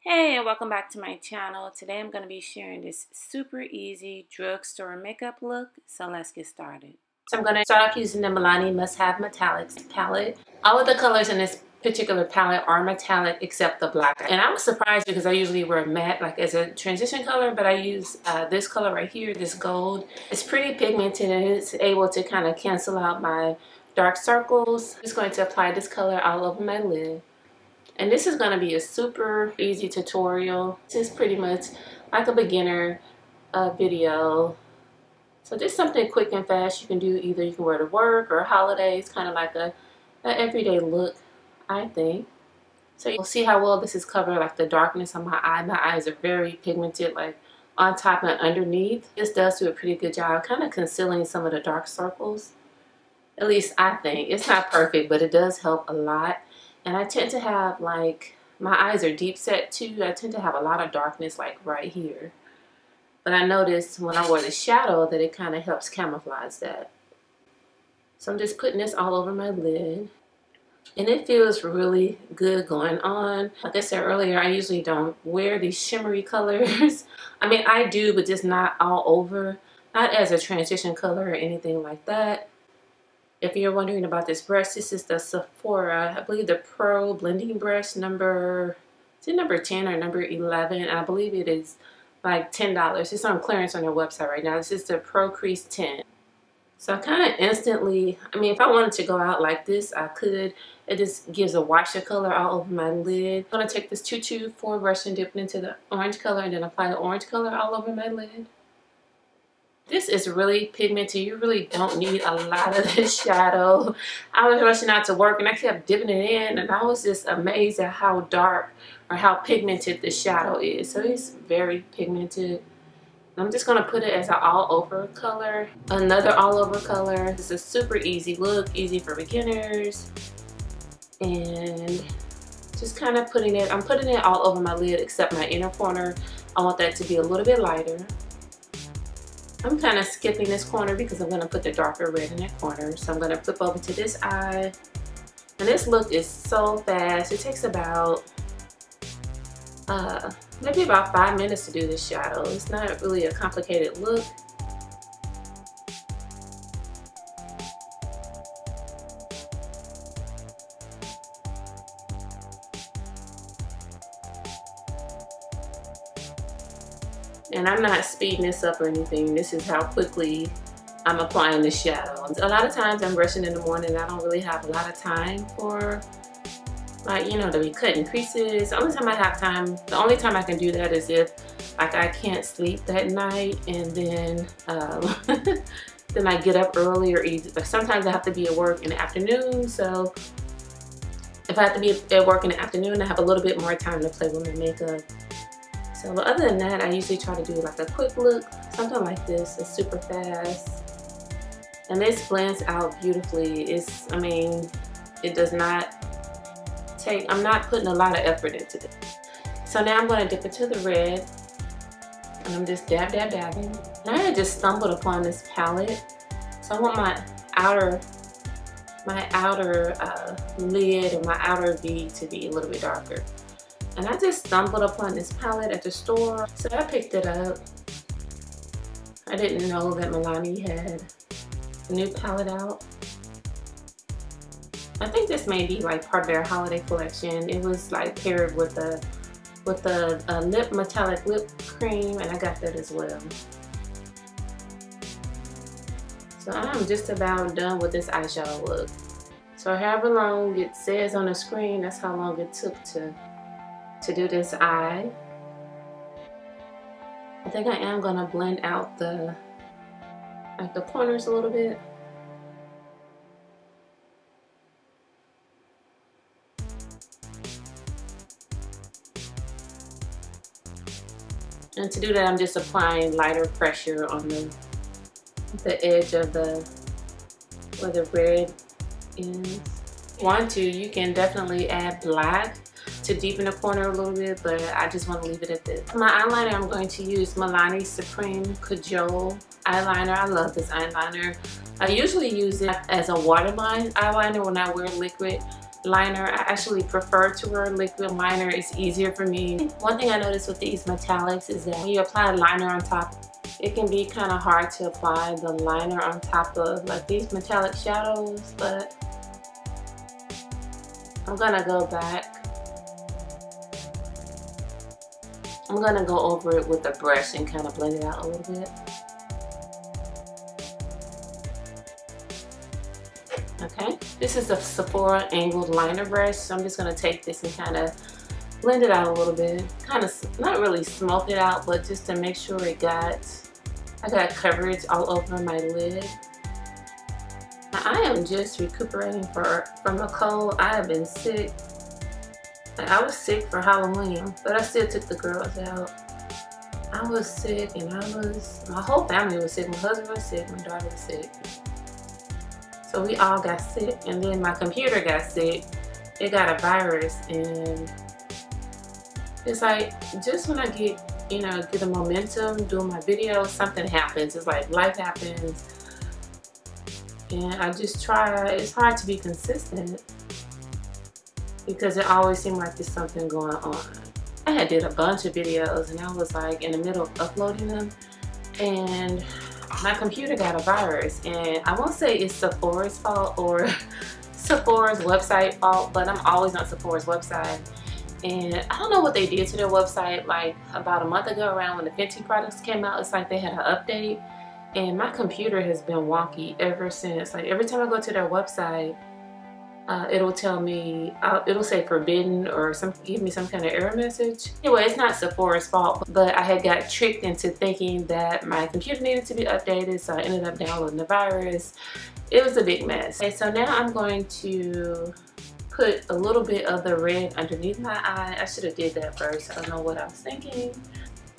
Hey, and welcome back to my channel. Today I'm going to be sharing this super easy drugstore makeup look. So let's get started. So I'm going to start off using the Milani Must Have Metallics palette. All of the colors in this particular palette are metallic except the black. And I was surprised because I usually wear matte like as a transition color, but I use this color right here, this gold. It's pretty pigmented and it's able to kind of cancel out my dark circles. I'm just going to apply this color all over my lid. And this is going to be a super easy tutorial. This is pretty much like a beginner video. So just something quick and fast you can do. Either you can wear to work or holidays, kind of like a everyday look, I think. So you'll see how well this is covering like the darkness on my eye. My eyes are very pigmented, like on top and underneath. This does do a pretty good job kind of concealing some of the dark circles. At least I think. It's not perfect, but it does help a lot. And I tend to have like, my eyes are deep set too. I tend to have a lot of darkness like right here. But I noticed when I wear the shadow that it kind of helps camouflage that. So I'm just putting this all over my lid. And it feels really good going on. Like I said earlier, I usually don't wear these shimmery colors. I mean, I do, but just not all over. Not as a transition color or anything like that. If you're wondering about this brush, this is the Sephora, I believe the Pro Blending Brush number, is it number 10 or number 11? I believe it is like $10. It's on clearance on their website right now. This is the Pro Crease 10. So I kind of instantly, I mean, if I wanted to go out like this, I could. It just gives a wash of color all over my lid. I'm going to take this 224 brush and dip it into the orange color and then apply the orange color all over my lid. This is really pigmented. You really don't need a lot of this shadow. I was rushing out to work and I kept dipping it in and I was just amazed at how dark or how pigmented the shadow is. So it's very pigmented. I'm just going to put it as an all over color. Another all over color. This is a super easy look, easy for beginners. And just kind of putting it, I'm putting it all over my lid except my inner corner. I want that to be a little bit lighter. I'm kind of skipping this corner because I'm going to put the darker red in that corner. So I'm going to flip over to this eye. And this look is so fast. It takes about, maybe about 5 minutes to do this shadow. It's not really a complicated look. And I'm not speeding this up or anything. This is how quickly I'm applying the shadow. A lot of times I'm brushing in the morning. I don't really have a lot of time for, like, you know, to be cutting creases. The only time I have time, the only time I can do that is if, like, I can't sleep that night and then, then I get up early or either. Sometimes I have to be at work in the afternoon. So if I have to be at work in the afternoon, I have a little bit more time to play with my makeup. So other than that, I usually try to do like a quick look, something like this. It's super fast. And this blends out beautifully. It's, I mean, it does not take, I'm not putting a lot of effort into it. So now I'm going to dip into the red. And I'm just dabbing. And I had just stumbled upon this palette. So I want my outer lid and my outer V to be a little bit darker. And I just stumbled upon this palette at the store, so I picked it up. I didn't know that Milani had a new palette out. I think this may be like part of their holiday collection. It was like paired with a lip metallic lip cream, and I got that as well. So I'm just about done with this eyeshadow look. So however long it says on the screen, that's how long it took to do this eye. I think I am gonna blend out the corners a little bit. And to do that, I'm just applying lighter pressure on the edge of where the red is. Want to, you can definitely add black to deepen the corner a little bit, but I just want to leave it at this. For my eyeliner, I'm going to use Milani Supreme Kajal eyeliner. I love this eyeliner. I usually use it as a waterline eyeliner when I wear liquid, liner. I actually prefer to wear liquid liner. It's easier for me. One thing I noticed with these metallics is that when you apply liner on top, it can be kind of hard to apply the liner on top of like these metallic shadows, but I'm gonna go back. I'm gonna go over it with a brush and kind of blend it out a little bit. Okay, this is a Sephora angled liner brush, so I'm just gonna take this and kind of blend it out a little bit. Kind of, not really smoke it out, but just to make sure I got coverage all over my lid. Now, I am just recuperating from a cold. I have been sick. I was sick for Halloween, but I still took the girls out. I was sick, and my whole family was sick. My husband was sick, my daughter was sick. So we all got sick, and then my computer got sick. It got a virus, and it's like, just when I get, you know, get a momentum doing my videos, something happens. It's like life happens. And I just try, it's hard to be consistent because it always seems like there's something going on. I had did a bunch of videos and I was like in the middle of uploading them, and my computer got a virus, and I won't say it's Sephora's fault or Sephora's website fault, but I'm always on Sephora's website. And I don't know what they did to their website, like about a month ago around when the Fenty products came out. It's like they had an update, and my computer has been wonky ever since. Like every time I go to their website, it'll tell me, it'll say forbidden or give me some kind of error message. Anyway, it's not Sephora's fault, but I had got tricked into thinking that my computer needed to be updated, so I ended up downloading the virus. It was a big mess. Okay, so now I'm going to put a little bit of the red underneath my eye. I should have did that first. I don't know what I was thinking.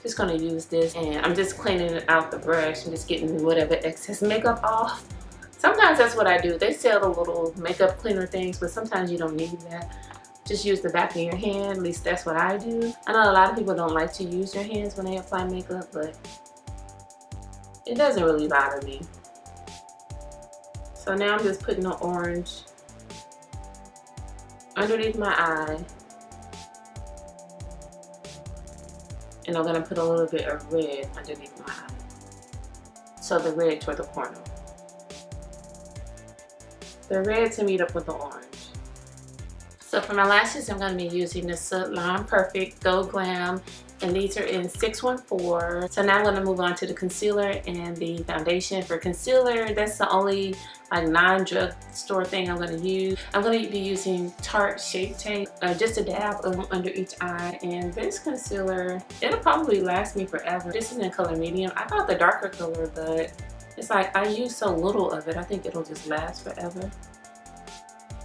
Just gonna use this, and I'm just cleaning out the brush and just getting whatever excess makeup off. Sometimes that's what I do. They sell the little makeup cleaner things, but sometimes you don't need that. Just use the back of your hand. At least that's what I do. I know a lot of people don't like to use their hands when they apply makeup, but it doesn't really bother me. So now I'm just putting the orange underneath my eye. And I'm gonna put a little bit of red underneath my eye. So the red toward the corner. The red to meet up with the orange. So for my lashes, I'm going to be using the Salon Perfect Go Glam, and these are in 614. So now I'm going to move on to the concealer and the foundation. For concealer, that's the only like non-drugstore thing I'm going to use. I'm going to be using Tarte Shape tape, just a dab under each eye. And this concealer, it'll probably last me forever. This is in color medium. I got the darker color, but it's like I use so little of it, I think it'll just last forever.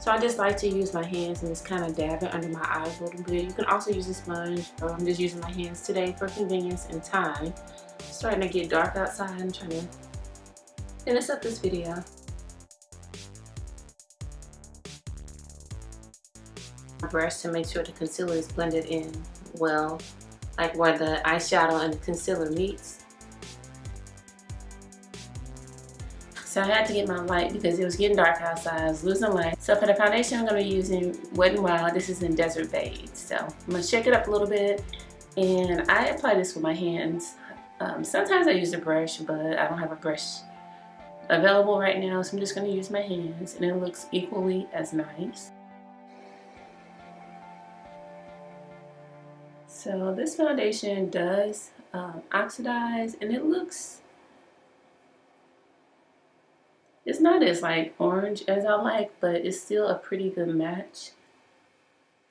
So I just like to use my hands and just kind of dab it under my eyes a little bit. You can also use a sponge, or I'm just using my hands today for convenience and time. It's starting to get dark outside. I'm trying to finish up this video. Brush to make sure the concealer is blended in well, like where the eyeshadow and the concealer meets. So I had to get my light because it was getting dark outside. I was losing light. So for the foundation, I'm going to be using Wet n Wild. This is in Desert Beige. So I'm going to shake it up a little bit. And I apply this with my hands. Sometimes I use a brush, but I don't have a brush available right now. So I'm just going to use my hands. And it looks equally as nice. So this foundation does oxidize, and it looks, it's not as like orange as I like, but it's still a pretty good match.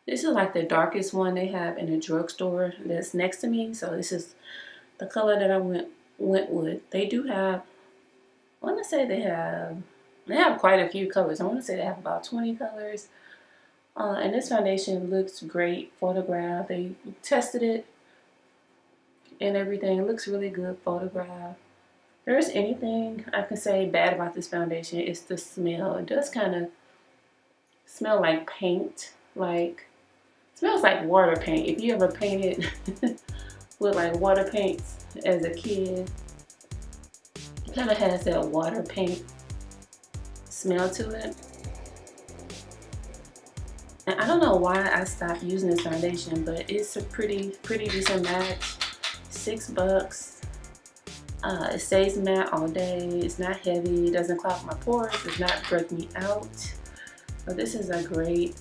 This is like the darkest one they have in the drugstore that's next to me. So this is the color that I went with. They do have, I want to say they have quite a few colors. I want to say they have about 20 colors. And this foundation looks great photographed. They tested it and everything. It looks really good photographed. If there's anything I can say bad about this foundation, it's the smell. It does kind of smell like paint. Like, it smells like water paint. If you ever painted with like water paints as a kid, it kind of has that water paint smell to it. And I don't know why I stopped using this foundation, but it's a pretty decent match. $6. It stays matte all day. It's not heavy. It doesn't clog my pores. It's not break me out. But this is a great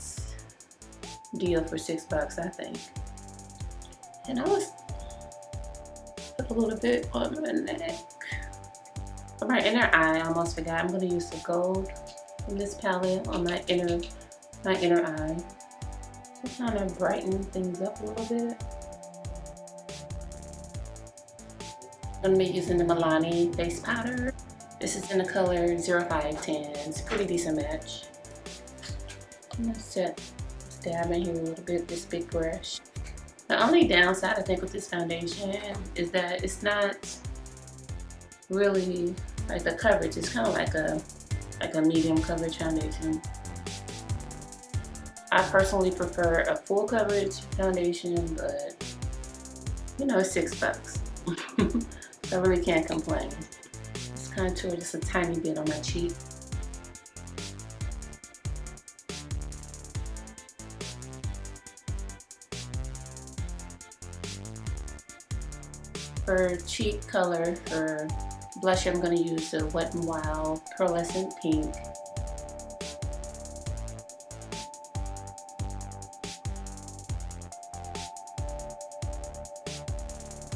deal for $6, I think. And I was put a little bit on my neck. For my inner eye, I almost forgot. I'm gonna use the gold from this palette on my inner eye. To kind of brighten things up a little bit. I'm gonna be using the Milani face powder. This is in the color 0510. It's a pretty decent match. I'm gonna dab in here a little bit, this big brush. The only downside I think with this foundation is that it's not really like the coverage. It's kind of like a medium coverage foundation. I personally prefer a full coverage foundation, but you know, it's $6. So I really can't complain. Just contour just a tiny bit on my cheek. For cheek color, for blush, I'm going to use the Wet n Wild Pearlescent Pink.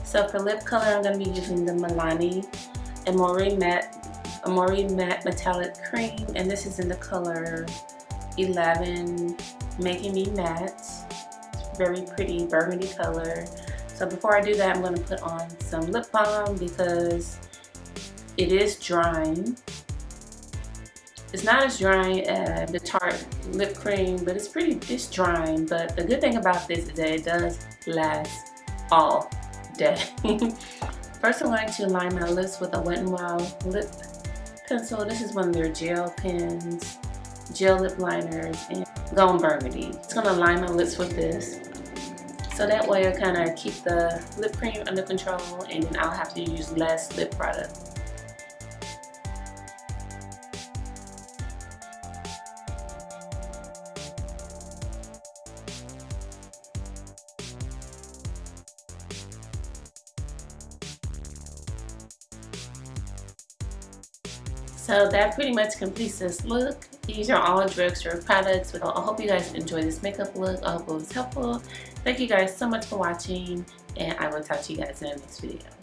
So for lip color, I'm going to be using the Milani Amore Matte Metallic Cream, and this is in the color 11, Making Me Matte. It's very pretty burgundy color. So before I do that, I'm going to put on some lip balm because it is drying. It's not as drying as the Tarte lip cream, but it's drying. But the good thing about this is that it does last all day. First, I'm going to line my lips with a Wet n Wild lip pencil. This is one of their gel pens, gel lip liners, and Gone Burgundy. It's going to line my lips with this. So that way I kind of keep the lip cream under control, and then I'll have to use less lip product. So that pretty much completes this look. These are all drugstore products. I hope you guys enjoyed this makeup look. I hope it was helpful. Thank you guys so much for watching, and I will talk to you guys in the next video.